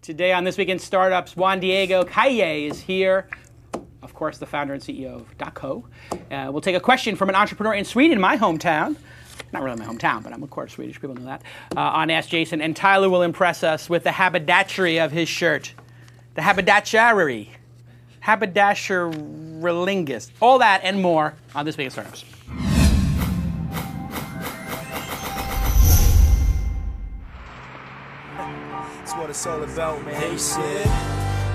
Today on This Week in Startups, Juan Diego Calle is here. Of course, the founder and CEO of .co. We'll take a question from an entrepreneur in Sweden, my hometown. Not really my hometown, but I'm of course Swedish, people know that. On Ask Jason, and Tyler will impress us with the haberdashery of his shirt. The haberdashery. Haberdasherylingus. All that and more on This Week in Startups. That's what it's all about, man. They said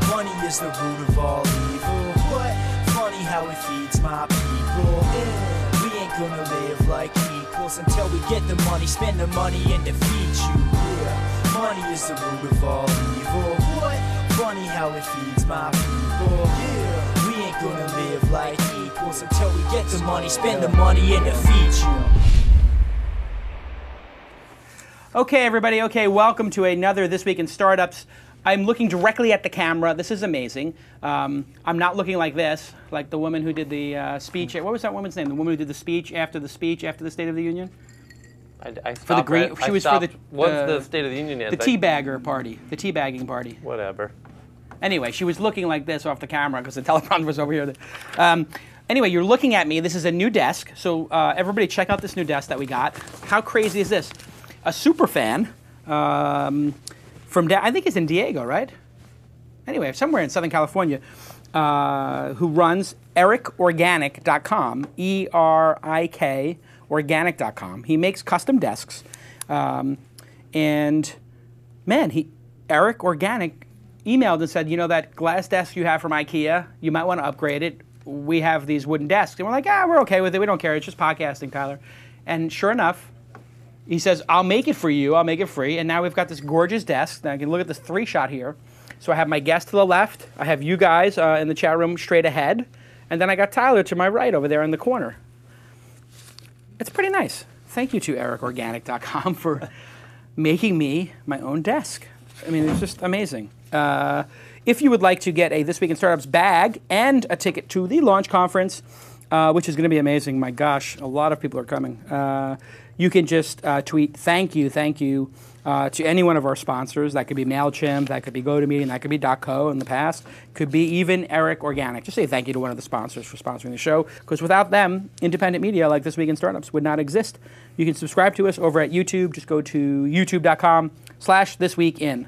money is the root of all evil. What? Funny how it feeds my people. Yeah. We ain't gonna live like equals until we get the money, spend the money, and defeat you. Yeah. Money is the root of all evil. What? Funny how it feeds my people. Yeah. We ain't gonna live like equals until we get the money, spend the money, and defeat you. Okay, everybody. Okay, welcome to another This Week in Startups. I'm looking directly at the camera. This is amazing. I'm not looking like this, like the woman who did the speech. What was that woman's name? The woman who did the speech after the State of the Union? I stopped. For the green, she was for the once the State of the Union. The teabagger party, the teabagging party. Whatever. Anyway, she was looking like this off the camera because the teleprompter was over here. Anyway, you're looking at me. This is a new desk. So everybody check out this new desk that we got. How crazy is this? A super fan from, I think it's in Diego, right? Anyway, somewhere in Southern California, who runs ericorganic.com, E-R-I-K, organic.com. He makes custom desks. And man, Eric Organic emailed and said, you know that glass desk you have from IKEA, you might want to upgrade it. We have these wooden desks. And we're like, we're okay with it. We don't care. It's just podcasting, Tyler. And sure enough, he says, I'll make it for you. I'll make it free. And now we've got this gorgeous desk. Now I can look at this 3-shot here. So I have my guest to the left. I have you guys in the chat room straight ahead. And then I got Tyler to my right over there in the corner. It's pretty nice. Thank you to ericorganic.com for making me my own desk. I mean, it's just amazing. If you would like to get a This Week in Startups bag and a ticket to the launch conference, which is going to be amazing. My gosh, a lot of people are coming. You can just tweet thank you to any one of our sponsors. That could be MailChimp, that could be GoToMeeting, that could be .co in the past, could be even Eric Organic. Just say thank you to one of the sponsors for sponsoring the show, because without them, independent media like This Week in Startups would not exist. You can subscribe to us over at YouTube. Just go to youtube.com/thisweekin.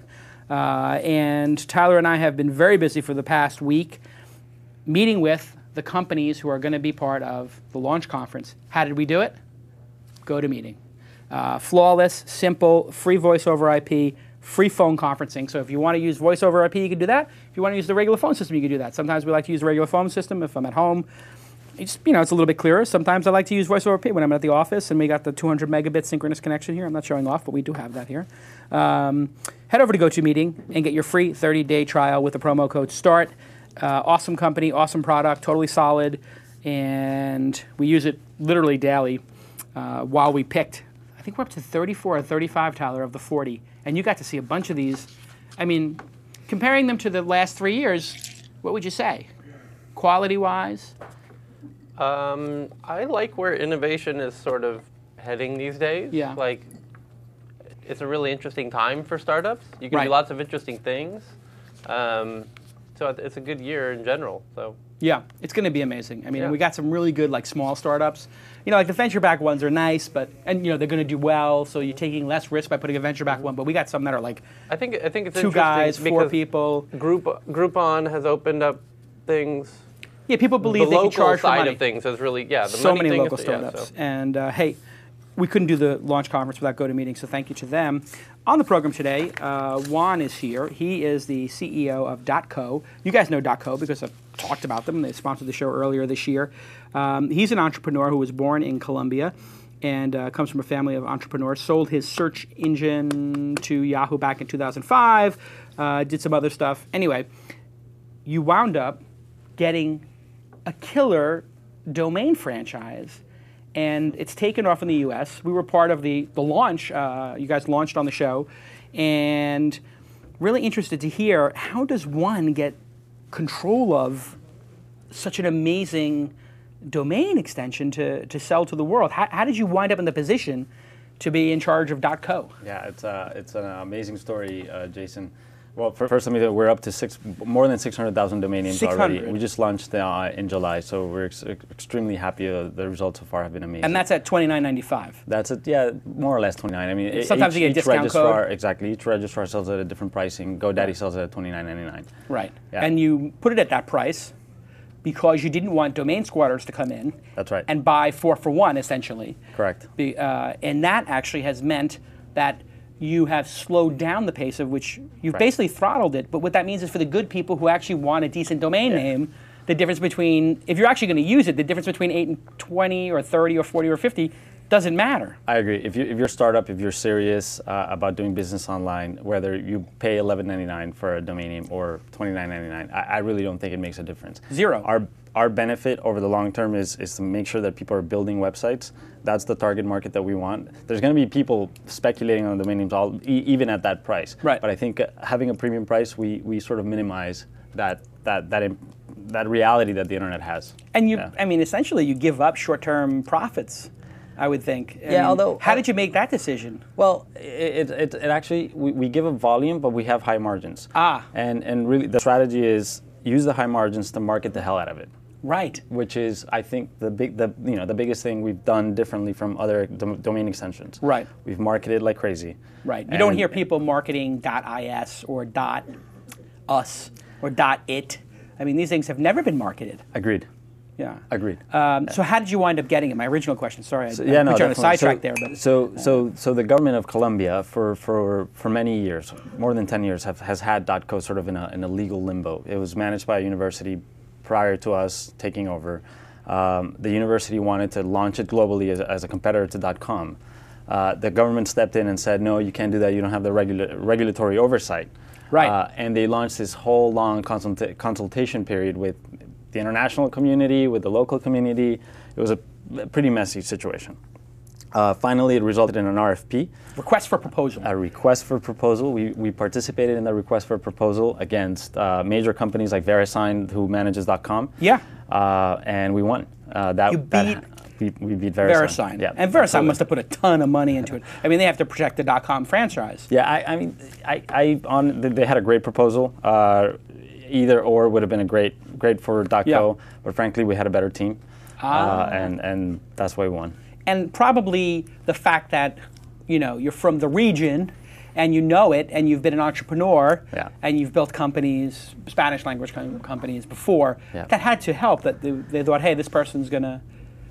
And Tyler and I have been very busy for the past week meeting with the companies who are going to be part of the launch conference. How did we do it? GoToMeeting. Flawless, simple, free voice over IP, free phone conferencing. So if you want to use voice over IP, you can do that. If you want to use the regular phone system, you can do that. Sometimes we like to use the regular phone system if I'm at home. It's a little bit clearer. Sometimes I like to use voice over IP when I'm at the office and we got the 200 megabit synchronous connection here. I'm not showing off, but we do have that here. Head over to GoToMeeting and get your free 30-day trial with the promo code START. Awesome company, awesome product, totally solid, and we use it literally daily. While we picked, I think we're up to 34 or 35, Tyler, of the 40. And you got to see a bunch of these. I mean, comparing them to the last 3 years, what would you say? Quality-wise? I like where innovation is sort of heading these days. Yeah. Like, it's a really interesting time for startups. You can do lots of interesting things. So it's a good year in general. So. Yeah, it's going to be amazing. I mean, we got some really good, like, small startups. Like the venture-backed ones are nice, but they're going to do well. So you're taking less risk by putting a venture-backed one. But we got some that are like, I think it's 2 guys, 4 people. Groupon has opened up things. Yeah, people believe they can charge for money. The local side of things is really the so money many thing local startups. And hey, we couldn't do the launch conference without GoToMeeting, so thank you to them. On the program today, Juan is here. He is the CEO of .co. You guys know .co because I've talked about them. They sponsored the show earlier this year. He's an entrepreneur who was born in Colombia and comes from a family of entrepreneurs. Sold his search engine to Yahoo back in 2005. Did some other stuff. Anyway, you wound up getting a killer domain franchise, and it's taken off in the US. We were part of the launch. You guys launched on the show, and really interested to hear, how does one get control of such an amazing domain extension to sell to the world? How did you wind up in the position to be in charge of .co? Yeah, it's an amazing story, Jason. Well, first, let me say we're up to more than 600,000 domain names already. 600. We just launched in July, so we're extremely happy. The results so far have been amazing. And that's at $29.95. That's it. Yeah, more or less 29. I mean, sometimes you get a discount code. Exactly. Each registrar sells it at a different pricing. GoDaddy sells it at $29.99. Right. Yeah. And you put it at that price because you didn't want domain squatters to come in. That's right. And buy 4 for 1, essentially. Correct. And that actually has meant that you have slowed down the pace of which you've basically throttled it. But what that means is for the good people who actually want a decent domain name, the difference between, if you're actually going to use it, the difference between 8 and 20 or 30 or 40 or 50 doesn't matter. I agree. If you're a startup, if you're serious about doing business online, whether you pay $11.99 for a domain name or $29.99, I really don't think it makes a difference. Zero. Our benefit over the long term is to make sure that people are building websites. That's the target market that we want. There's going to be people speculating on domain names even at that price. Right. But I think having a premium price, we sort of minimize that reality that the internet has. And I mean, essentially, you give up short-term profits, I would think. I mean, although how did you make that decision? Well, it actually we give up volume, but we have high margins. And really, the strategy is use the high margins to market the hell out of it. Right. Which is, I think, the biggest thing we've done differently from other domain extensions. Right. We've marketed like crazy. Right. You don't hear people marketing .is or .us or .it. I mean, these things have never been marketed. Agreed. Yeah. Agreed. So how did you wind up getting it? My original question. Sorry, I put you on a sidetrack there. But so the government of Colombia for many years, more than 10 years, has had .co sort of in a legal limbo. It was managed by a university prior to us taking over. The university wanted to launch it globally as a competitor to .com. The government stepped in and said, no, you can't do that. You don't have the regulatory oversight. Right. And they launched this whole long consultation period with the international community, with the local community. It was a pretty messy situation. Finally, it resulted in an RFP. Request for proposal. A request for proposal. We participated in the request for proposal against major companies like VeriSign, who manages .com. Yeah. And we won. We beat VeriSign. Yeah, and VeriSign must have put a ton of money into it. I mean, they have to protect the .com franchise. Yeah, I mean, they had a great proposal. Either or would have been a great for .co, but frankly, we had a better team, and that's why we won. And probably the fact that you're from the region, and you know it, and you've been an entrepreneur, and you've built companies, Spanish language companies before. That had to help. That they thought, hey, this person's gonna.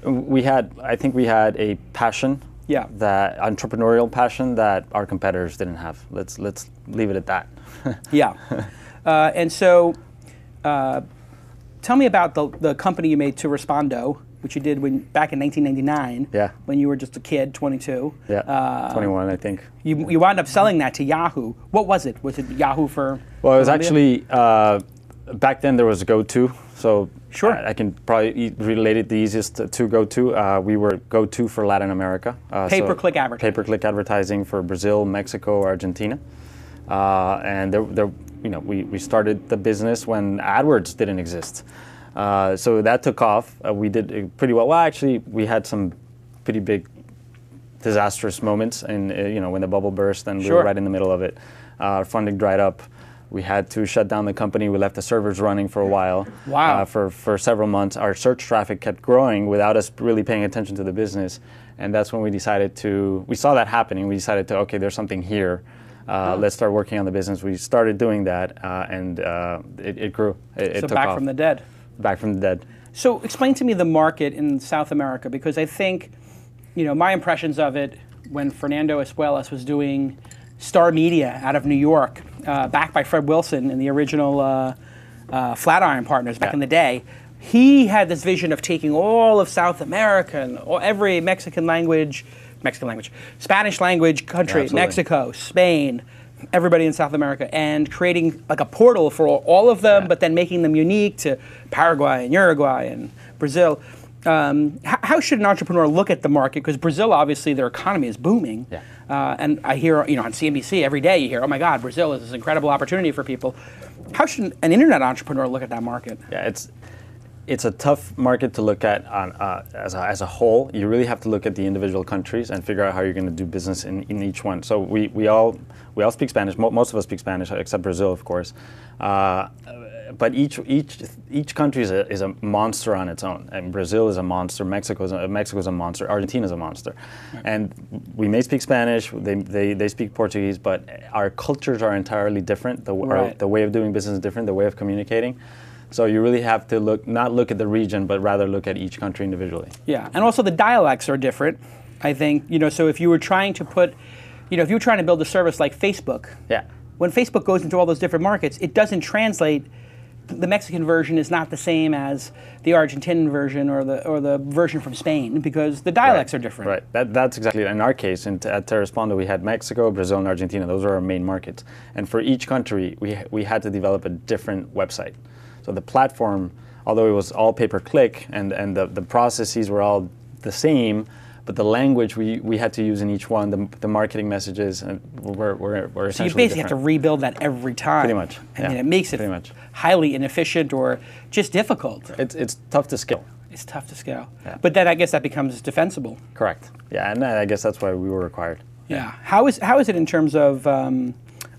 I think we had a passion. Yeah. That entrepreneurial passion that our competitors didn't have. Let's leave it at that. Yeah. And so, tell me about the company you made, To Respondo, which you did back in 1999. Yeah. When you were just a kid, 22. Yeah. 21, I think. You wound up selling that to Yahoo. What was it? Was it Yahoo for? Well, it was actually back then there was GoTo. So sure. I can probably relate it the easiest to GoTo. We were GoTo for Latin America. Pay-per-click advertising. Pay-per-click advertising for Brazil, Mexico, Argentina, and we started the business when AdWords didn't exist. So that took off. We did pretty well. Well, actually, we had some pretty big disastrous moments, and when the bubble burst, and we were right in the middle of it. Funding dried up. We had to shut down the company. We left the servers running for a while. Wow. For several months. Our search traffic kept growing without us really paying attention to the business. And that's when we decided we saw that happening. We decided okay, there's something here. Let's start working on the business. We started doing that, and it grew. It took back off. From the dead. Back from the dead. So explain to me the market in South America, because I think, my impressions of it when Fernando Espuelas was doing Star Media out of New York, backed by Fred Wilson and the original Flatiron Partners back in the day. He had this vision of taking all of South America and every Spanish language country, Mexico, Spain, everybody in South America, and creating like a portal for all of them, but then making them unique to Paraguay and Uruguay and Brazil. How should an entrepreneur look at the market? Because Brazil, obviously, their economy is booming. Yeah. And I hear, on CNBC every day, you hear, oh my God, Brazil is this incredible opportunity for people. How should an internet entrepreneur look at that market? Yeah, It's a tough market to look at as a whole. You really have to look at the individual countries and figure out how you're going to do business in each one. So we all speak Spanish. Most of us speak Spanish, except Brazil, of course. But each country is a monster on its own. And Brazil is a monster. Mexico is a monster. Argentina is a monster. And we may speak Spanish. They speak Portuguese, but our cultures are entirely different. The way of doing business is different. The way of communicating. So you really have to not look at the region, but rather look at each country individually. Yeah, and also the dialects are different. I think, so if you were trying to if you were trying to build a service like Facebook, when Facebook goes into all those different markets, it doesn't translate. The Mexican version is not the same as the Argentinian version or the version from Spain because the dialects are different. Right. That's exactly it. In our case, at Terrespondo, we had Mexico, Brazil, and Argentina. Those are our main markets. And for each country, we had to develop a different website. So the platform, although it was all pay-per-click and the processes were all the same, but the language we had to use in each one, the marketing messages, were essentially So you basically different. have to rebuild that every time. Pretty much. I mean, it makes it highly inefficient or just difficult. It's tough to scale. It's tough to scale. Yeah. But then I guess that becomes defensible. Correct. Yeah, and I guess that's why we were required. Yeah. How is it in terms of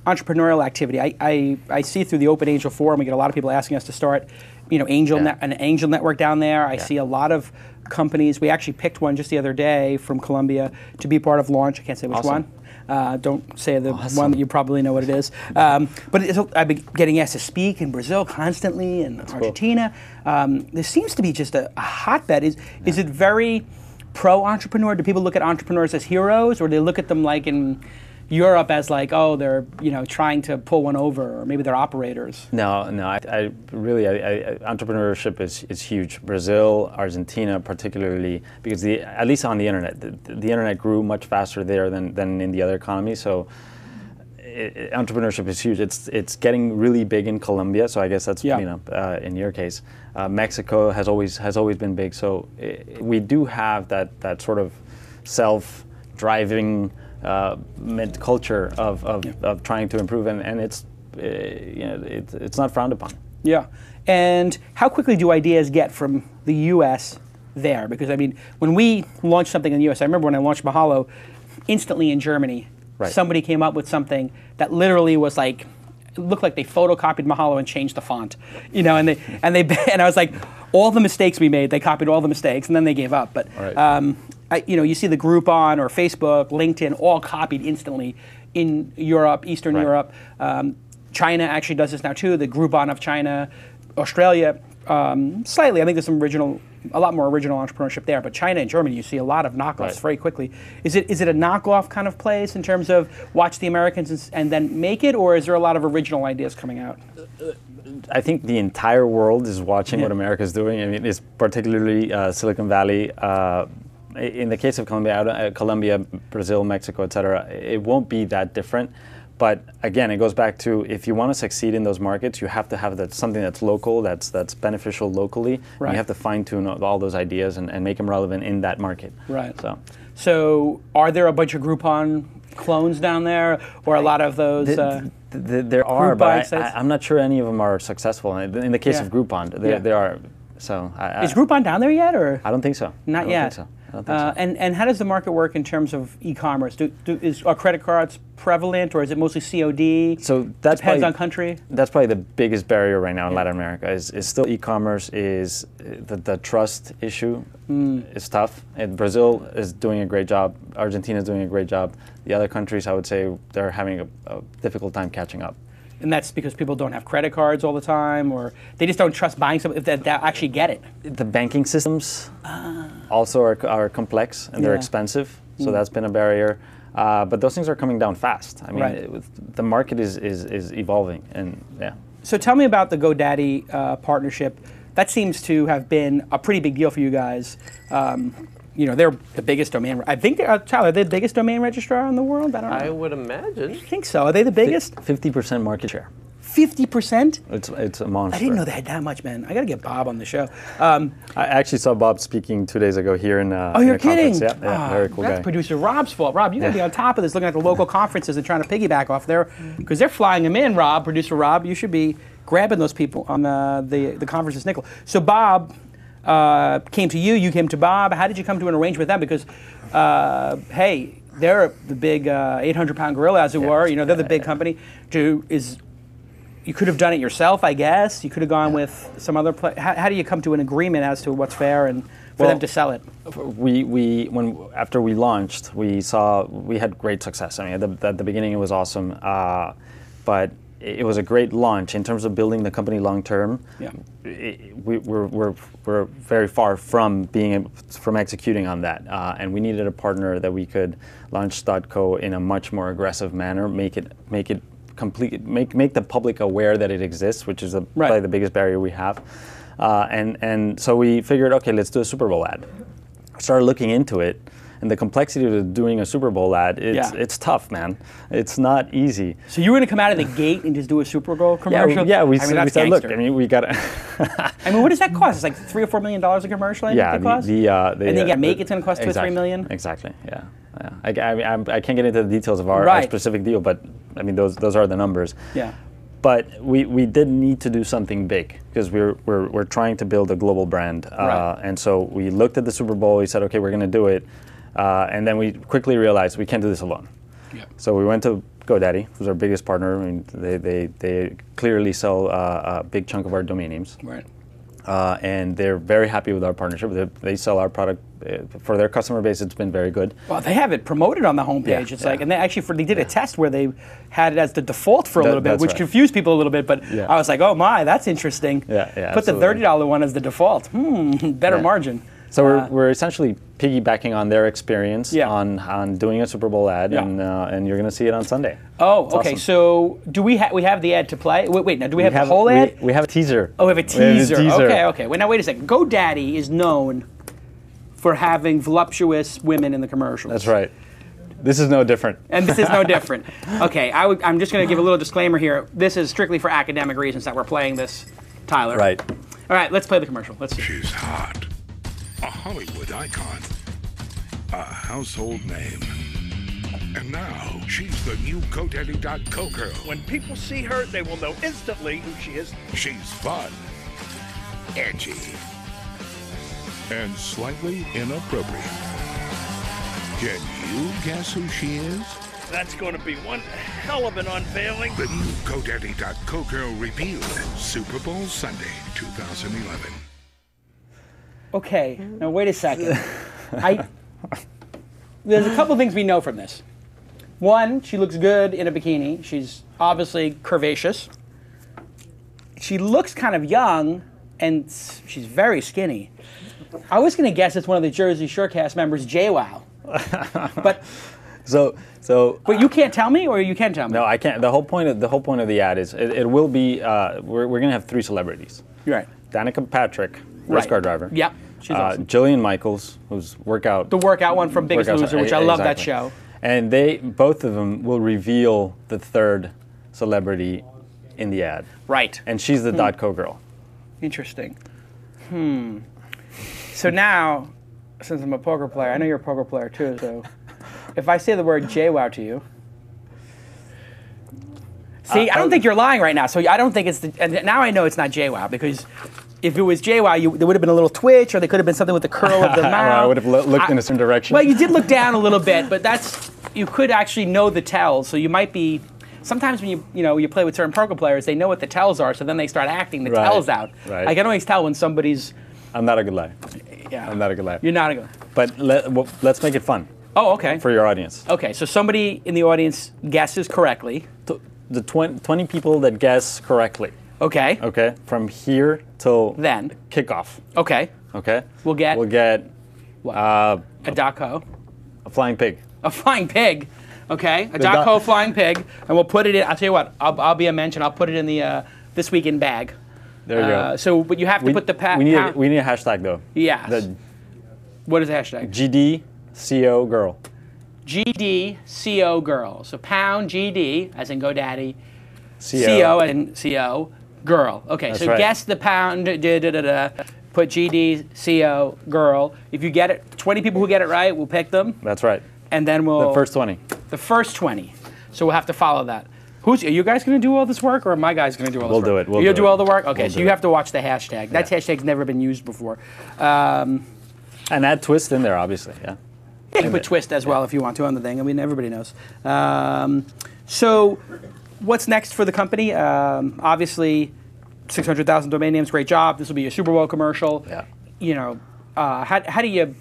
entrepreneurial activity? I see through the Open Angel Forum, we get a lot of people asking us to start, an angel network down there. I see a lot of companies. We actually picked one just the other day from Colombia to be part of launch. I can't say which one. Don't say the one that you probably know what it is. But I've been getting asked to speak in Brazil constantly and Argentina. Cool. There seems to be just a hotbed. Is it very pro-entrepreneur? Do people look at entrepreneurs as heroes, or do they look at them like in Europe as like, oh, they're trying to pull one over, or maybe they're operators? No. I really entrepreneurship is huge. Brazil, Argentina, particularly because at least on the internet, the internet grew much faster there than in the other economies. So entrepreneurship is huge. It's getting really big in Colombia. So I guess that's in your case, Mexico has always been big. So we do have that sort of self-driving culture of trying to improve, and it's not frowned upon. Yeah, and how quickly do ideas get from the U.S. there? Because I mean, when we launched something in the U.S., I remember when I launched Mahalo, instantly in Germany, somebody came up with something that literally was like, it looked like they photocopied Mahalo and changed the font, and I was like, all the mistakes we made, they copied all the mistakes, and then they gave up. But you see the Groupon or Facebook, LinkedIn, all copied instantly in Europe, Eastern Europe. China actually does this now too. The Groupon of China, Australia, slightly. I think there's a lot more original entrepreneurship there. But China and Germany, you see a lot of knockoffs very quickly. Is it a knockoff kind of place in terms of watch the Americans and then make it, or is there a lot of original ideas coming out? I think the entire world is watching what America is doing. I mean, it's particularly Silicon Valley. In the case of Colombia, Brazil, Mexico, etc., it won't be that different. But again, it goes back to, if you want to succeed in those markets, you have to have something that's local, that's beneficial locally. And you have to fine-tune all those ideas and make them relevant in that market. Right. So are there a bunch of Groupon clones down there, or a lot of those? There are, but I'm not sure any of them are successful. In the case of Groupon, there are. So is Groupon down there yet, or? I don't think so. Not yet. I don't think so. And how does the market work in terms of e-commerce? Are credit cards prevalent, or is it mostly COD? So that depends on country. That's probably the biggest barrier right now in Latin America. Is still e-commerce. Is the trust issue is tough. And Brazil is doing a great job. Argentina is doing a great job. The other countries, I would say, they're having a difficult time catching up. And that's because people don't have credit cards all the time, or they just don't trust buying something if they actually get it. The banking systems also are complex, and they're expensive, so that's been a barrier. But those things are coming down fast. I mean, the market is evolving, and So tell me about the GoDaddy partnership. That seems to have been a pretty big deal for you guys. They're the biggest domain. I think Tyler, they're the biggest domain registrar in the world. I don't know. I would imagine. I think so. Are they the biggest? 50% market share. 50%? It's a monster. I didn't know they had that much, man. I got to get Bob on the show. I actually saw Bob speaking 2 days ago here in oh, you're kidding? Conference. Yeah, very cool that's guy. Producer Rob's fault. Rob, you got to be on top of this, looking at the local conferences and trying to piggyback off there, because they're flying them in, Rob, Producer Rob. You should be grabbing those people on the conferences, Nickel. So Bob came to you came to Bob. How did you come to an arrangement with them? Because, hey, they're the big 800-pound gorilla, as it were. You know, they're the big company. You could have done it yourself, I guess. You could have gone with some other place. How do you come to an agreement as to what's fair and for them to sell it? After we launched, we had great success. I mean, at the beginning it was awesome, but it was a great launch in terms of building the company long term. Yeah. We're very far from executing on that, and we needed a partner that we could launch .co in a much more aggressive manner, make the public aware that it exists, which is probably the biggest barrier we have, and so we figured, okay, let's do a Super Bowl ad. Started looking into it. And the complexity of doing a Super Bowl ad, it's tough, man. It's not easy. So you were going to come out of the gate and just do a Super Bowl commercial? Yeah, we said, look, I mean, we got to... I mean, what does that cost? It's like $3 or $4 million a commercial, and then you got to make it's going to cost $2 or $3 million? Exactly, yeah. I can't get into the details of our specific deal, but I mean, those are the numbers. Yeah. But we did need to do something big because we're trying to build a global brand. And so we looked at the Super Bowl, we said, okay, we're going to do it. And then we quickly realized we can't do this alone. Yeah. So we went to GoDaddy, who's our biggest partner. I mean, they clearly sell a big chunk of our domain names. Right. And they're very happy with our partnership. They sell our product for their customer base. It's been very good. Well, they have it promoted on the homepage. It's like, and they actually they did a test where they had it as the default for a little bit, which confused people a little bit. But I was like, oh my, that's interesting. Put the $30 one as the default. Better margin. So we're essentially piggybacking on their experience on doing a Super Bowl ad, and you're going to see it on Sunday. Oh, it's okay. Awesome. So do we have the ad to play? Wait, now do we have the whole ad? We have a teaser. Oh, we have a teaser. Okay. Wait, now wait a second. GoDaddy is known for having voluptuous women in the commercials. That's right. This is no different. And this is no different. Okay, I'm just going to give a little disclaimer here. This is strictly for academic reasons that we're playing this, Tyler. Right. All right, let's play the commercial. Let's see. She's hot. A Hollywood icon, a household name. And now, she's the new GoDaddy.co girl. When people see her, they will know instantly who she is. She's fun, edgy, and slightly inappropriate. Can you guess who she is? That's going to be one hell of an unveiling. The new GoDaddy.co girl revealed Super Bowl Sunday, 2011. Okay, now wait a second. There's a couple things we know from this. One, she looks good in a bikini. She's obviously curvaceous. She looks kind of young, and she's very skinny. I was going to guess it's one of the Jersey Shore cast members, JWoww. But but you can't tell me, or you can tell me? No, I can't. The whole point of the ad is it will be we're going to have 3 celebrities. Right. Danica Patrick, race car driver. Yep. She's awesome. Jillian Michaels, who's the workout one from Biggest Loser, which I love that show. And both of them will reveal the 3rd celebrity in the ad. Right. And she's the .co girl. Interesting. So now, since I'm a poker player, I know you're a poker player too, so if I say the word JWoww to you, see, I don't think you're lying right now, so I don't think it's and now I know it's not JWoww, because if it was JWoww, there would have been a little twitch, or there could have been something with the curl of the mouth. I would have looked in a certain direction. Well, you did look down a little bit, but you could actually know the tells. So you might be. Sometimes when you play with certain poker players, they know what the tells are, so then they start acting the tells out. Right. I can always tell when somebody's. I'm not a good liar. Yeah. I'm not a good liar. You're not a good. But let's make it fun. Oh, okay. For your audience. Okay, so somebody in the audience guesses correctly. The 20 people that guess correctly. Okay. Okay. From here till then kickoff. Okay. Okay. We'll get what? A .co. A flying pig. A flying pig. Okay. A .co flying pig, and we'll put it in. I'll tell you what. I'll be a mention. I'll put it in the This Week in bag. There you go. So, but you have to put the we need a hashtag though. Yeah. What is the hashtag? GDCO girl. GDCO girl. So pound GD, as in GoDaddy, CO and CO girl. Okay, That's so right. guess the pound, put GD, CO, girl. If you get it, 20 people who get it right, we'll pick them. That's right. And then we'll... The first 20. The first 20. So we'll have to follow that. Are you guys going to do all this work, or are my guys going to do all this work? We'll do it. You'll do all the work? Okay, so you it. have to watch the hashtag. That hashtag's never been used before. And add twist in there, obviously, yeah. You can put twist as well if you want to on the thing. I mean, everybody knows. So what's next for the company? Obviously, 600,000 domain names, great job. This will be a Super Bowl commercial. Yeah. You know, how do you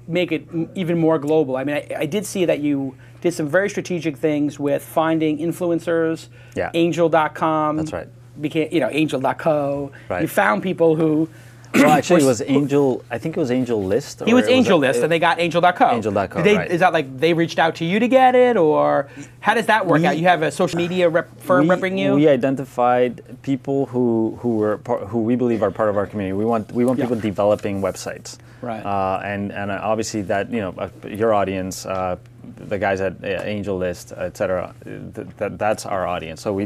make it even more global? I mean, I did see that you did some very strategic things with finding influencers, Angel.com. That's right. Became, Angel.co. Right. You found people who... Well, actually, it was Angel. I think it was Angel List. He was Angel List, and they got Angel.co. Angel.co, right. right. Is that like they reached out to you to get it, or how does that work out? You have a social media firm repping you? We identified people who we believe are part of our community. We want people developing websites. Right. And obviously that, your audience, the guys at Angel List, et cetera, that's our audience. So we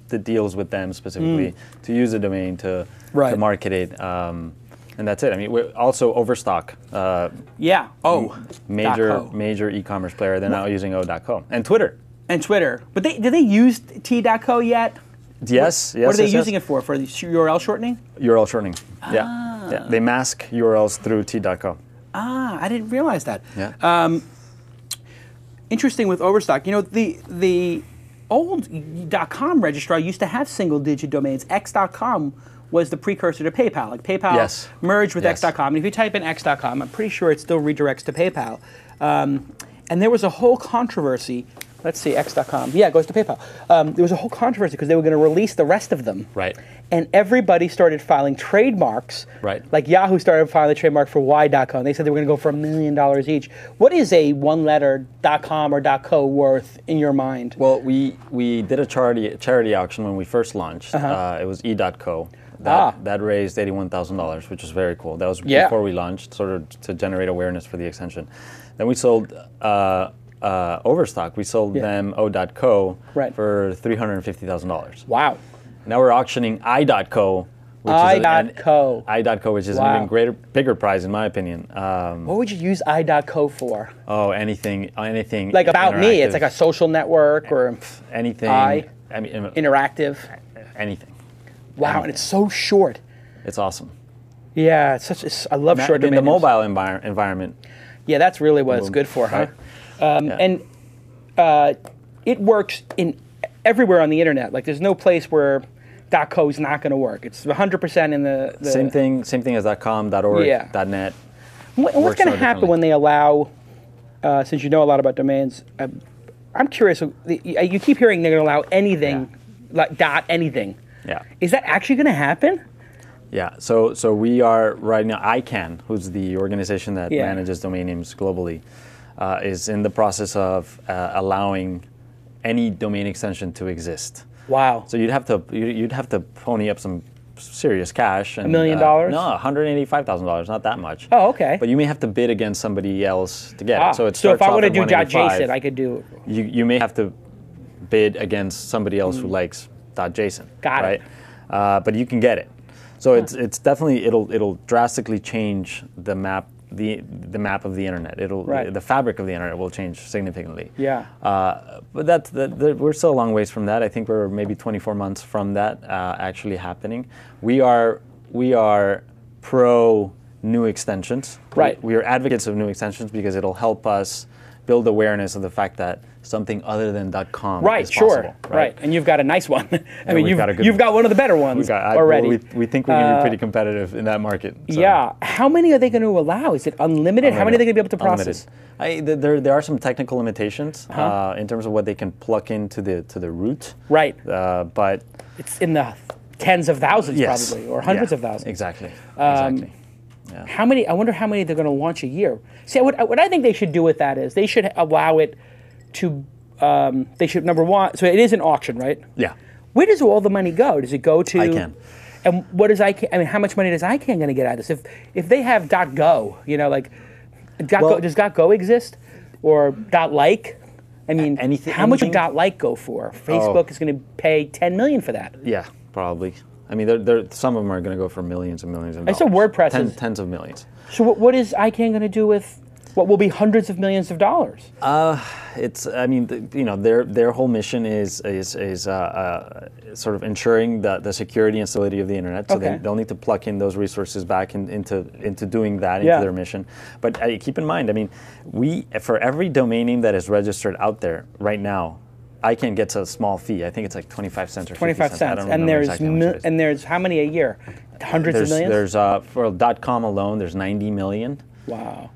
did deals with them specifically to use the domain to market it. And that's it. I mean, we're also Overstock. Major e-commerce player. They're now using O.co. And Twitter. But do they use T.co yet? Yes. What are they using it for? For the URL shortening? URL shortening. Yeah. They mask URLs through T.co. I didn't realize that. Yeah. Interesting with Overstock. The old .com registrar used to have single-digit domains. X.com was the precursor to PayPal. Like PayPal merged with X.com. And if you type in X.com, I'm pretty sure it still redirects to PayPal. And there was a whole controversy. Let's see, X.com. Yeah, it goes to PayPal. There was a whole controversy because they were going to release the rest of them. Right. And everybody started filing trademarks. Right. Like Yahoo started filing a trademark for Y.com. They said they were going to go for $1 million each. What is a one-letter .com or .co worth in your mind? Well, we did a charity auction when we first launched. It was E.co. That raised $81,000, which was very cool. That was before we launched, sort of to generate awareness for the extension. Then we sold Overstock. We sold them O.co for $350,000. Wow. Now we're auctioning I.co. I.co. Which is an even bigger prize, in my opinion. What would you use I.co for? Oh, anything. Like About Me. It's like a social network or anything. Interactive. Anything. Wow, and it's so short. It's awesome. Yeah, I love short domain in the mobile environment. Yeah, that's really what it's good for, huh? And it works in everywhere on the internet. Like, there's no place where .co is not going to work. It's 100% in the same thing as .com, .org, .net. What's going to happen when they allow? Since you know a lot about domains, I'm curious. You keep hearing they're going to allow anything, like .anything. Yeah. Is that actually going to happen? Yeah. So we are right now. ICANN, who's the organization that manages domain names globally, is in the process of allowing any domain extension to exist. Wow. So you'd have to pony up some serious cash. And, $1 million? No, $185,000. Not that much. Oh, okay. But you may have to bid against somebody else to get it. So if I want to do .json, I could do. You may have to bid against somebody else who likes .json. Got it. But you can get it. So it's definitely it'll drastically change the map of the internet. The fabric of the internet will change significantly. Yeah. But we're still a long ways from that. I think we're maybe 24 months from that actually happening. We are pro new extensions. Right. We are advocates of new extensions because it'll help us build awareness of the fact that something other than .com is possible. Right. And you've got a nice one. I mean, you've got one of the better ones already. We think we can be pretty competitive in that market. So. Yeah. How many are they going to allow? Is it unlimited? How many are they going to be able to process? There are some technical limitations in terms of what they can plug into the root. Right. But it's in the tens of thousands probably, or hundreds of thousands. Exactly. Yeah. I wonder how many they're going to launch a year. See, what I think they should do with that is they should allow it to. They should, number one. So it is an auction, right? Yeah. Where does all the money go? Does it go to? ICANN. And what is ICANN? I mean, how much money does ICANN going to get out of this? If they have .go, like, .go, does .go exist, or .like? I mean, anything, how much would .like go for? Facebook is going to pay $10 million for that. Yeah, probably. I mean, some of them are going to go for millions and millions of dollars. I saw WordPress tens of millions. So what is ICANN going to do with what will be hundreds of millions of dollars? It's, I mean, you know, their whole mission is sort of ensuring the security and stability of the internet. So they'll need to plug in those resources back into doing that, into their mission. But keep in mind, I mean, for every domain name that is registered out there right now, ICANN gets a small fee. I think it's like 25 cents or 25 cents. I don't and remember exactly how much it is. And there's how many a year? Hundreds of millions? There's for .com alone, there's 90 million. Wow.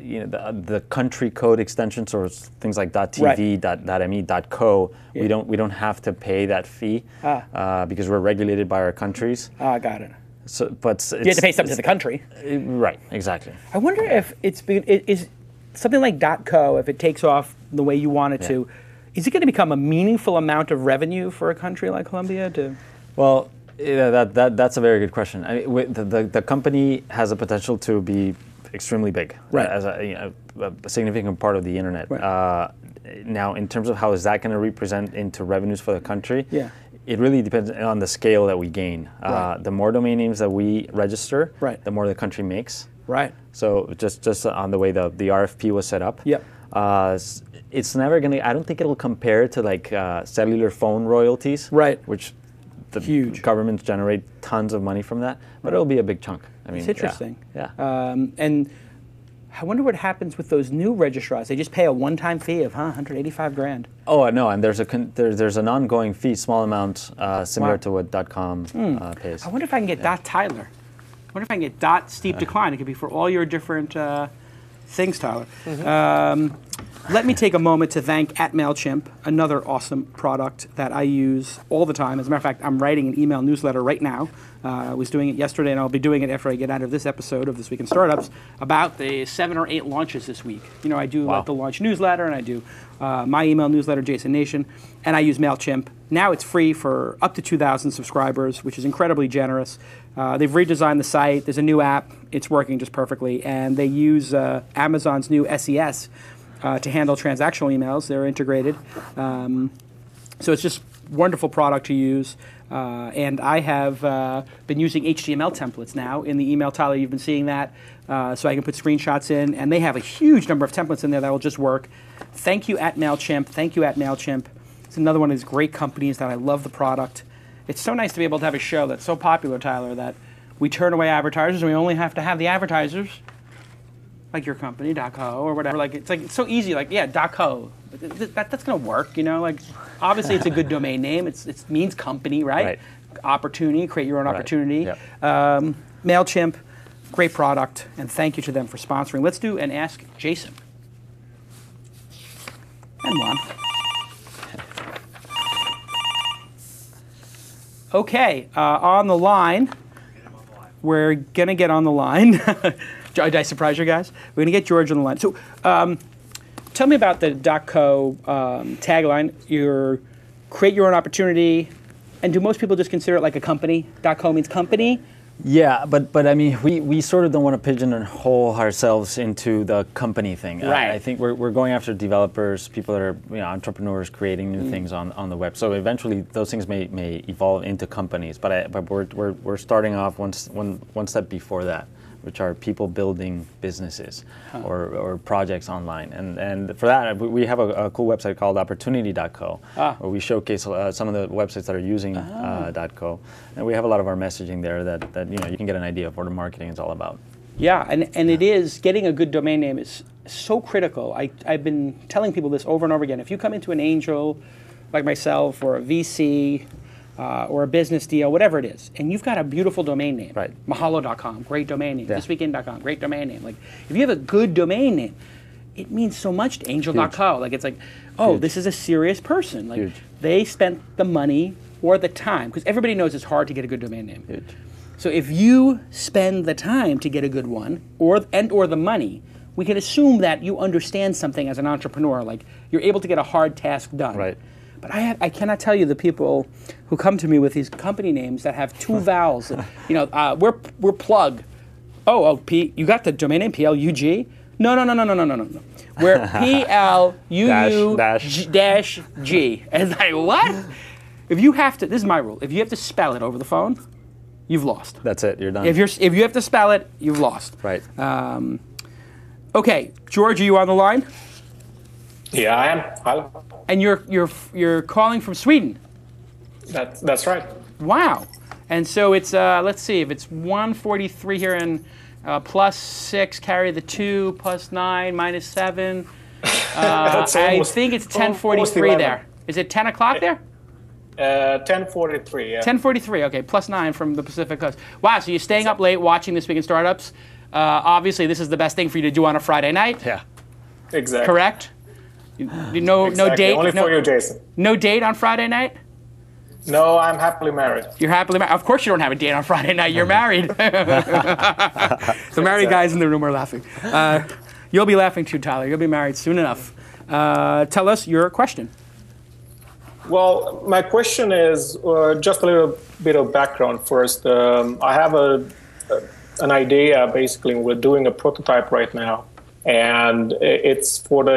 You know, the country code extensions, or things like .tv, .me, .co, we don't have to pay that fee because we're regulated by our countries. Got it. So, but you have to pay something to the country. Right, exactly. I wonder if is something like .co, if it takes off the way you want it to, is it going to become a meaningful amount of revenue for a country like Colombia? Well, that's a very good question. I mean, the company has a potential to be extremely big, as a significant part of the internet. Right. Now, in terms of how is that going to represent into revenues for the country, it really depends on the scale that we gain. The more domain names that we register, the more the country makes. Right. So just on the way the RFP was set up. Yep. It's never going to, I don't think it'll compare to like cellular phone royalties. Right. Which the governments generate tons of money from that, but it'll be a big chunk. I mean, it's interesting. Yeah. And I wonder what happens with those new registrars. They just pay a one-time fee of $185,000. Oh no, and there's an ongoing fee, small amount, similar to what .com pays. I wonder if I can get .Tyler. I wonder if I can get .steep decline. It could be for all your different things, Tyler. Let me take a moment to thank @MailChimp, another awesome product that I use all the time. As a matter of fact, I'm writing an email newsletter right now. I was doing it yesterday, and I'll be doing it after I get out of this episode of This Week in Startups, about the 7 or 8 launches this week. You know, I do like the launch newsletter, and I do my email newsletter, Jason Nation, and I use MailChimp. Now it's free for up to 2,000 subscribers, which is incredibly generous. They've redesigned the site. There's a new app. It's working just perfectly, and they use Amazon's new SES to handle transactional emails. They're integrated. So it's just wonderful product to use. And I have been using HTML templates now in the email. Tyler, you've been seeing that. So I can put screenshots in. And they have a huge number of templates in there that will just work. Thank you @MailChimp. Thank you @MailChimp. It's another one of these great companies that I love the product. It's so nice to be able to have a show that's so popular, Tyler, that we turn away advertisers and we only have to have the advertisers, like your company, .co or whatever. Like it's so easy. Like .co, that's gonna work. You know, like obviously it's a good domain name. It means company, right? Opportunity, create your own opportunity. Yep. MailChimp, great product, and thank you to them for sponsoring. Let's do an Ask Jason. And Juan. Okay, on the line. We're gonna get on the line. Did I surprise you guys? We're gonna get George on the line. So, tell me about the .co tagline. Your create your own opportunity, and do most people just consider it like a company? .co means company. Yeah, but I mean, we sort of don't want to pigeonhole ourselves into the company thing. Right. I think we're going after developers, people that are entrepreneurs creating new things on the web. So eventually those things may evolve into companies. But we're starting off one step before that, which are people building businesses or projects online. And for that, we have a cool website called opportunity.co, where we showcase some of the websites that are using .co. And we have a lot of our messaging there that you can get an idea of what the marketing is all about. Yeah, and it is, getting a good domain name is so critical. I've been telling people this over and over again. If you come into an angel like myself or a VC, or a business deal, whatever it is, and you've got a beautiful domain name. Right. Mahalo.com, great domain name. Thisweekend.com, great domain name. Like, if you have a good domain name, it means so much to angel.co. Like, it's like, this is a serious person. Like, they spent the money or the time, because everybody knows it's hard to get a good domain name. Huge. So if you spend the time to get a good one, or the money, we can assume that you understand something as an entrepreneur. Like, you're able to get a hard task done. Right. But I cannot tell you the people who come to me with these company names that have 2 vowels. We're plug. P. You got the domain name PLUG? No. Where PLUU dash G. And it's like, what? If you have to, this is my rule. If you have to spell it over the phone, you've lost. That's it. You're done. If you have to spell it, you've lost. Right. Okay, George, are you on the line? Yeah, I am. Hello. And you're calling from Sweden. That's right. Wow. And so it's let's see, if it's 143 here and +6, carry the 2, +9, -7. I think it's 10:43 there. Is it 10 o'clock there? 10:43. Yeah. 10:43. Okay, +9 from the Pacific Coast. Wow. So you're staying up late watching This Week in Startups. Obviously, this is the best thing for you to do on a Friday night. Yeah. Exactly. Correct. No Exactly. date. Only for you, Jason. No date on Friday night. No, I'm happily married. You're happily married. Of course, you don't have a date on Friday night. You're married. The married guys in the room are laughing. You'll be laughing too, Tyler. You'll be married soon enough. Tell us your question. Well, my question is just a little bit of background first. I have an idea. Basically, we're doing a prototype right now, and it's for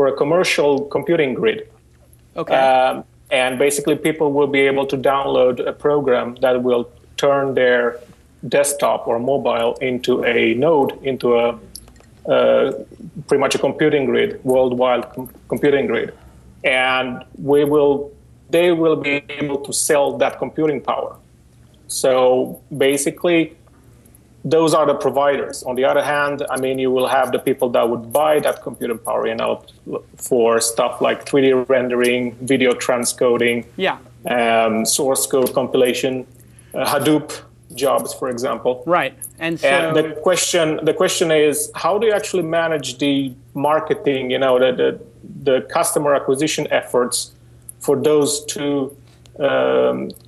a commercial computing grid. Okay. And basically, people will be able to download a program that will turn their desktop or mobile into a node, into a pretty much a computing grid, worldwide computing grid. And they will be able to sell that computing power. So basically, those are the providers. On the other hand, I mean, you will have the people that would buy that computing power, for stuff like 3D rendering, video transcoding, source code compilation, Hadoop jobs, for example. Right. And so and the question is, how do you actually manage the marketing, the customer acquisition efforts for those two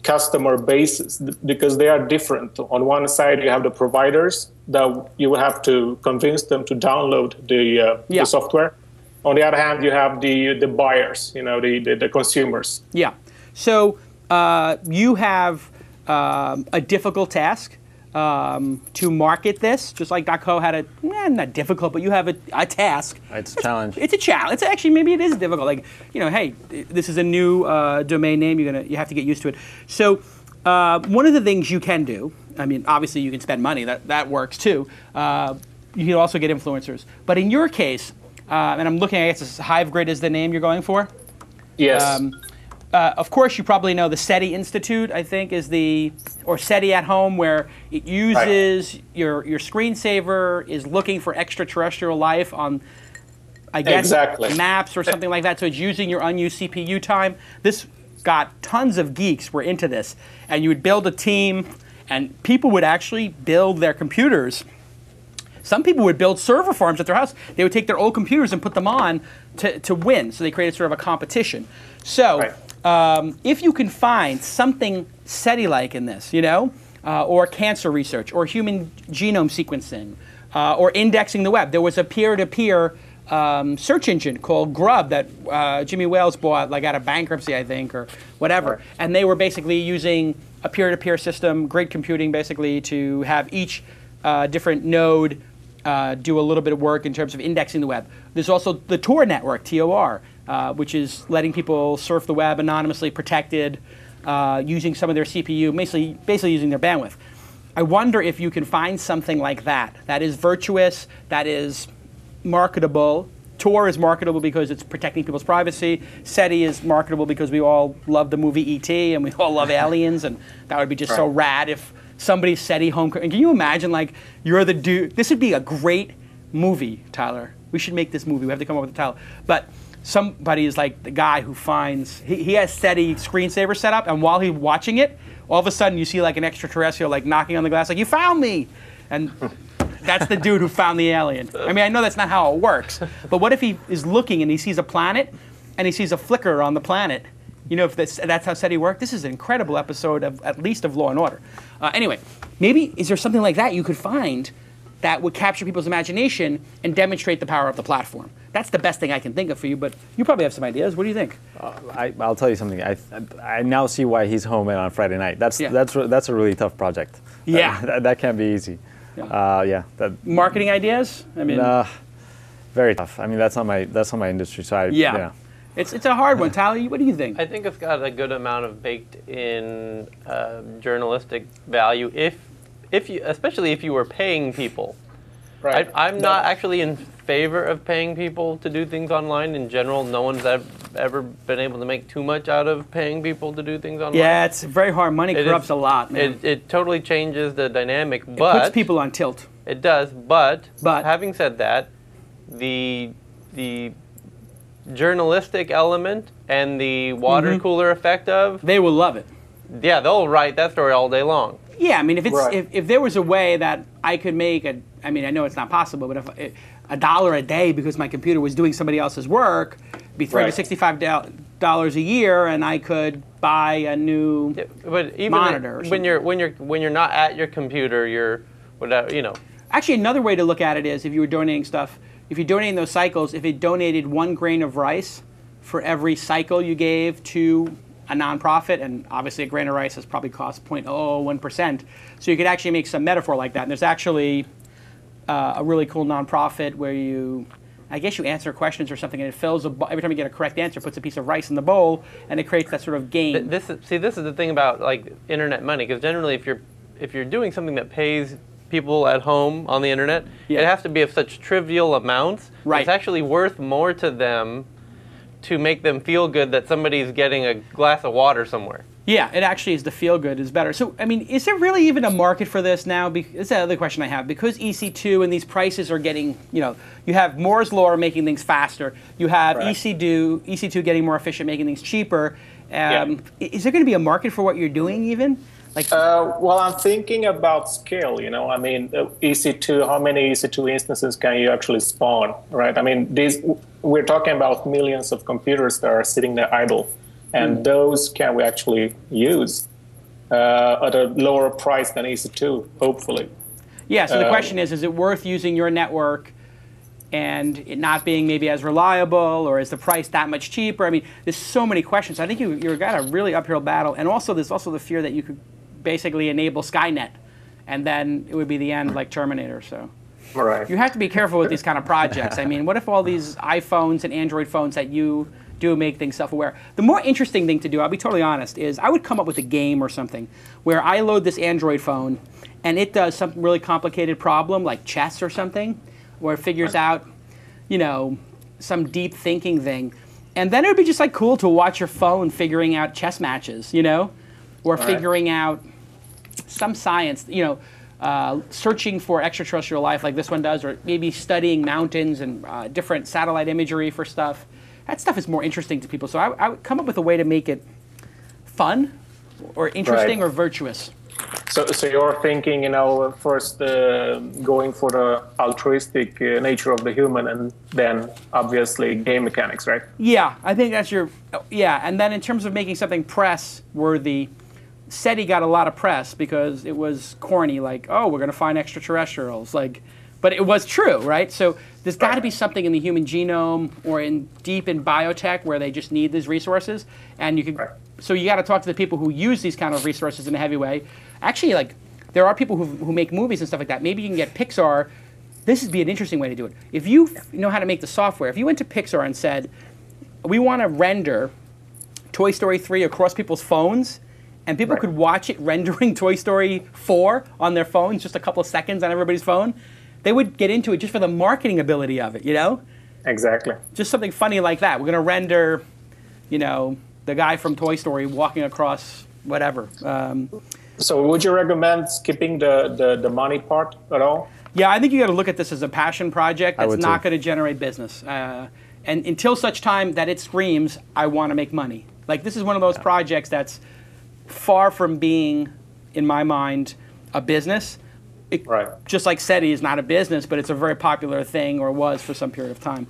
customer bases, because they are different. On one side, you have the providers that you will have to convince them to download the software. On the other hand, you have the buyers, the consumers. Yeah. So you have a difficult task to market this, just like .co had not difficult, but you have a task. It's a challenge. It's a challenge. It's actually, maybe it is difficult. Like, hey, this is a new domain name. You have to get used to it. So one of the things you can do, I mean, obviously you can spend money. That works too. You can also get influencers. But in your case, and I'm looking, I guess Hive Grid is the name you're going for? Yes. Of course, you probably know the SETI Institute, I think, or SETI at Home, where it uses your screensaver is looking for extraterrestrial life on, I guess, maps or something like that. So it's using your unused CPU time. This got tons of geeks were into this. And you would build a team, and people would actually build their computers. Some people would build server farms at their house. They would take their old computers and put them on to win. So they created sort of a competition. So if you can find something SETI-like in this, or cancer research, or human genome sequencing, or indexing the web. There was a peer-to-peer search engine called Grub that Jimmy Wales bought, like out of bankruptcy, I think, or whatever. And they were basically using a peer-to-peer system, grid computing, basically, to have each different node do a little bit of work in terms of indexing the web. There's also the Tor network, TOR, which is letting people surf the web anonymously, protected, using some of their CPU, basically using their bandwidth. I wonder if you can find something like that is virtuous, that is marketable. Tor is marketable because it's protecting people's privacy. SETI is marketable because we all love the movie E.T. and we all love aliens, and that would be just so rad if somebody's SETI home. And can you imagine, like, you're the dude? This would be a great movie, Tyler. We should make this movie. We have to come up with a title. But somebody is like the guy who finds, he has SETI screensaver set up, and while he's watching it, all of a sudden you see like an extraterrestrial like knocking on the glass, like, you found me! And that's the dude who found the alien. I mean, I know that's not how it works, but what if he is looking and he sees a planet, and he sees a flicker on the planet? If that's how SETI worked? This is an incredible episode of, at least, of Law and Order. Anyway, maybe is there something like that you could find that would capture people's imagination and demonstrate the power of the platform? That's the best thing I can think of for you, but you probably have some ideas. What do you think? I'll tell you something. I now see why he's home on Friday night. That's a really tough project. Yeah. That can't be easy. Yeah. Marketing ideas? I mean, Very tough. I mean, that's not my industry. So yeah. It's a hard one. Tyler, what do you think? I think it's got a good amount of baked in journalistic value if you, especially if you were paying people. Right. I'm not actually in favor of paying people to do things online in general. No one's ever been able to make too much out of paying people to do things online. Yeah, it's very hard. Money corrupts a lot, man. It totally changes the dynamic, It but puts people on tilt. It does, but having said that, the journalistic element and the water cooler effect of... They will love it. Yeah, they'll write that story all day long. Yeah, I mean, if there was a way that I could make I mean, I know it's not possible, but if $1 a day because my computer was doing somebody else's work, it'd be $365 a year, and I could buy a new monitor. When you're not at your computer, you're without, you know. Actually, another way to look at it is if you were donating stuff. If you're donating those cycles, if it donated 1 grain of rice for every cycle you gave to a nonprofit, and obviously a grain of rice has probably cost 0.001%, so you could actually make some metaphor like that. And there's actually a really cool nonprofit where I guess you answer questions or something, and it fills every time you get a correct answer, it puts a piece of rice in the bowl, and it creates that sort of game. This is the thing about like internet money, because generally if you're doing something that pays people at home on the internet, it has to be of such trivial amounts. Right. It's actually worth more to them to make them feel good that somebody's getting a glass of water somewhere. Yeah, it actually is. The feel good is better. So, I mean, is there really even a market for this now? That's the other question I have. Because EC2 and these prices are getting, you have Moore's Law making things faster. You have EC2 getting more efficient, making things cheaper. Is there going to be a market for what you're doing even? Well, I'm thinking about scale, I mean, EC2, how many EC2 instances can you actually spawn, right? I mean, we're talking about millions of computers that are sitting there idle, and those can we actually use at a lower price than EC2, hopefully. Yeah, so the question is it worth using your network and it not being maybe as reliable, or is the price that much cheaper? I mean, there's so many questions. I think you've got a really uphill battle, and also there's also the fear that you could basically enable Skynet, and then it would be the end, like Terminator. So, you have to be careful with these kind of projects. I mean, what if all these iPhones and Android phones that you do make things self-aware? The more interesting thing to do, I'll be totally honest, is I would come up with a game or something where I load this Android phone and it does some really complicated problem like chess or something, where it figures out, some deep thinking thing, and then it would be just like cool to watch your phone figuring out chess matches, or figuring out some science, searching for extraterrestrial life like this one does, or maybe studying mountains and different satellite imagery for stuff. That stuff is more interesting to people. So I would come up with a way to make it fun or interesting or virtuous. So you're thinking, first going for the altruistic nature of the human, and then obviously game mechanics, right? Yeah, I think that's and then in terms of making something press-worthy, SETI got a lot of press because it was corny, like, oh, we're going to find extraterrestrials, but it was true, right? So there's got to be something in the human genome or deep in biotech where they just need these resources, and you can. So you got to talk to the people who use these kind of resources in a heavy way. Actually, there are people who make movies and stuff like that. Maybe you can get Pixar. This would be an interesting way to do it. If you know how to make the software, if you went to Pixar and said, we want to render Toy Story 3 across people's phones, and people could watch it rendering Toy Story 4 on their phones, just a couple of seconds on everybody's phone, they would get into it just for the marketing ability of it, Exactly. Just something funny like that. We're going to render, the guy from Toy Story walking across whatever. So would you recommend skipping the money part at all? Yeah, I think you got to look at this as a passion project that's not going to generate business. And until such time that it screams, I want to make money. Like, this is one of those projects that's far from being, in my mind, a business. Just like SETI is not a business, but it's a very popular thing, or was for some period of time.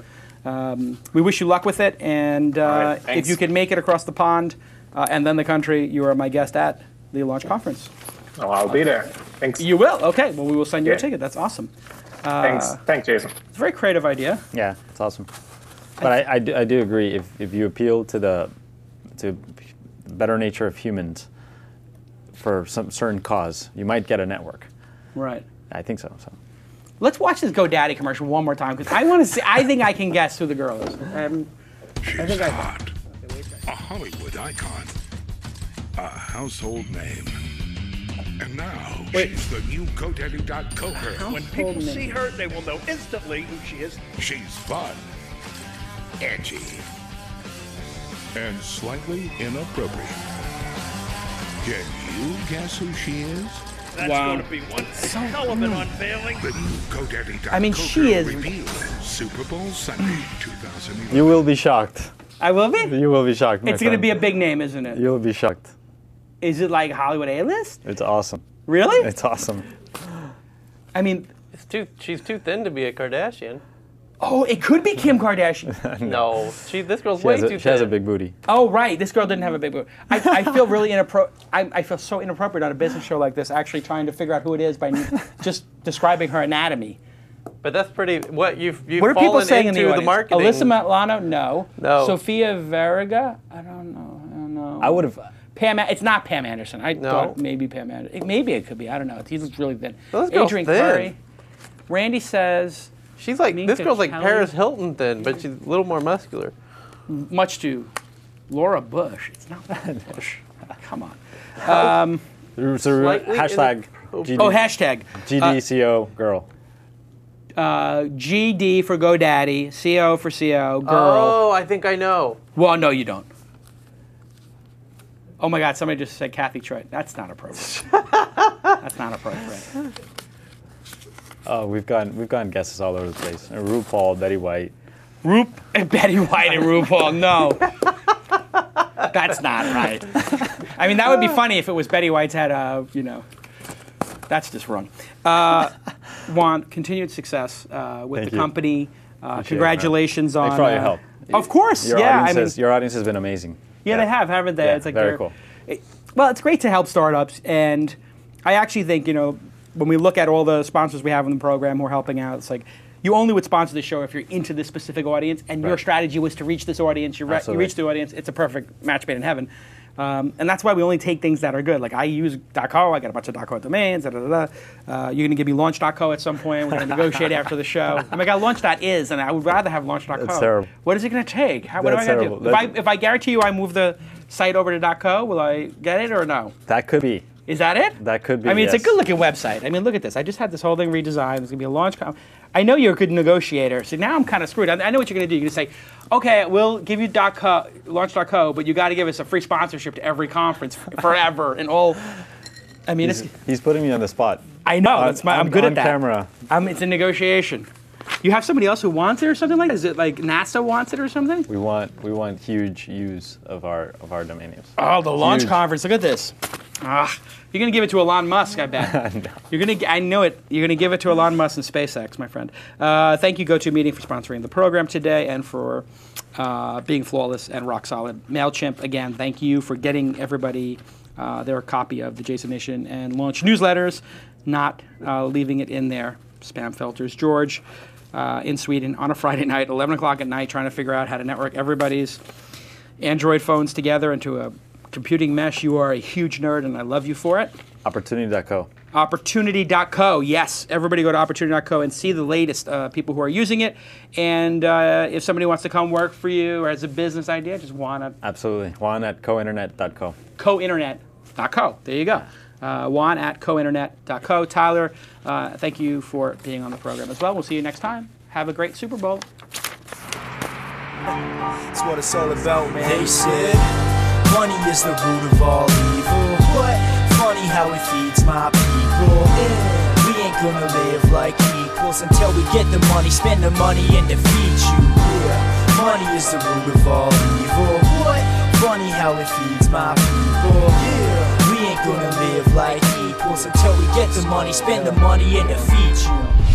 We wish you luck with it, and if you can make it across the pond and then the country, you are my guest at the launch conference. Oh, I'll be there. Thanks. You will? Okay. Well, we will send you a ticket. That's awesome. Thanks, Jason. It's a very creative idea. Yeah, it's awesome. But I do agree. If you appeal to the better nature of humans for some certain cause, you might get a network. Right. I think so. Let's watch this GoDaddy commercial one more time because I want to see. I think I can guess who the girl is. She's hot. A Hollywood icon. A household name. And now, she's the new GoDaddy.co. When people see her, they will know instantly who she is. She's fun, edgy, and slightly inappropriate. Can you guess who she is? That's going to be one hell of an unveiling. The new GoDaddy.co. I mean, she is. Revealed Super Bowl Sunday 2011. You will be shocked. I will be. You will be shocked. It's going to be a big name, isn't it? You'll be shocked. Is it like Hollywood A-list? It's awesome. Really? It's awesome. I mean, she's too thin to be a Kardashian. oh, it could be Kim Kardashian. No, this girl's way too thin. She has a big booty. Oh, right. This girl didn't have a big booty. I feel really I feel so inappropriate on a business show like this, actually trying to figure out who it is by just describing her anatomy. But that's pretty. What you've What are people fallen saying in into the audience? marketing. Alyssa Milano? No. No. Sofia Vergara? I don't know. I would have. Pam. It's not Pam Anderson. I No. thought maybe Pam Anderson. Maybe it could be. I don't know. He looks really thin. This girl's Adrian thin. Curry. Randy says. She's like Minka this girl's like Kelly. Paris Hilton thin, but she's a little more muscular. Much to Laura Bush. It's not that Bush. Come on. Slightly Hashtag inappropriate. Oh, hashtag. GDCO girl. GD for GoDaddy, CO for CO, girl. Oh, I think I know. Well, no, you don't. Oh my God, somebody just said Kathy Troy. That's not appropriate. That's not appropriate. Oh, we've gotten guesses all over the place. RuPaul, Betty White. Betty White and RuPaul, no. That's not right. I mean, that would be funny if it was Betty White's had a, that's just wrong. Juan, continued success with Thank the you. company. Appreciate Congratulations it, man. on. Thanks for all your help. Of course, Your yeah. audience your audience has been amazing. Yeah, they have, haven't they? Yeah, It's like very cool. Well, it's great to help startups, and I actually think, when we look at all the sponsors we have in the program who are helping out, it's like you only would sponsor the show if you're into this specific audience, and your strategy was to reach this audience. You reach the audience. It's a perfect match made in heaven. And that's why we only take things that are good. Like I use .co, I got a bunch of .co domains, You're going to give me launch.co at some point. We're going to negotiate after the show. I mean, I got launch.is, and I would rather have launch.co. That's terrible. What is it going to take? What do I got to do? If I guarantee you I move the site over to .co, will I get it or no? That could be. Is that it? That could be. I mean, yes. it's a good-looking website. I mean, look at this. I just had this whole thing redesigned. There's going to be a launch. I know you're a good negotiator, so now I'm kind of screwed. I know what you're going to do. You're going to say, okay, we'll give you .co, launch.co, but you got to give us a free sponsorship to every conference forever and all. I mean, he's putting me on the spot. I know. I'm good at that. On camera. It's a negotiation. You have somebody else who wants it or something like that? Is it like NASA wants it or something? We want huge use of our domain names. Oh, the launch conference. Look at this. You're going to give it to Elon Musk, I bet. No. I know it. You're going to give it to Elon Musk and SpaceX, my friend. Thank you, GoToMeeting, for sponsoring the program today and for being flawless and rock solid. MailChimp, again, thank you for getting everybody their copy of the Jason Nation and Launch newsletters, not leaving it in their spam filters. George in Sweden on a Friday night, 11 o'clock at night, trying to figure out how to network everybody's Android phones together into a computing mesh. You are a huge nerd, and I love you for it. Opportunity.co. Opportunity.co. Yes, everybody go to opportunity.co and see the latest people who are using it. And if somebody wants to come work for you or has a business idea, just Juan at... Absolutely. Juan at cointernet.co. Cointernet.co. There you go. Juan at cointernet.co. Tyler, thank you for being on the program as well. We'll see you next time. Have a great Super Bowl. That's what it's all about, man. They said money is the root of all evil. What? Funny how it feeds my people. We ain't gonna live like equals until we get the money, spend the money, and defeat you. Yeah, money is the root of all evil. What? Funny how it feeds my people. Yeah, we ain't gonna live like equals until we get the money, spend the money, and defeat you.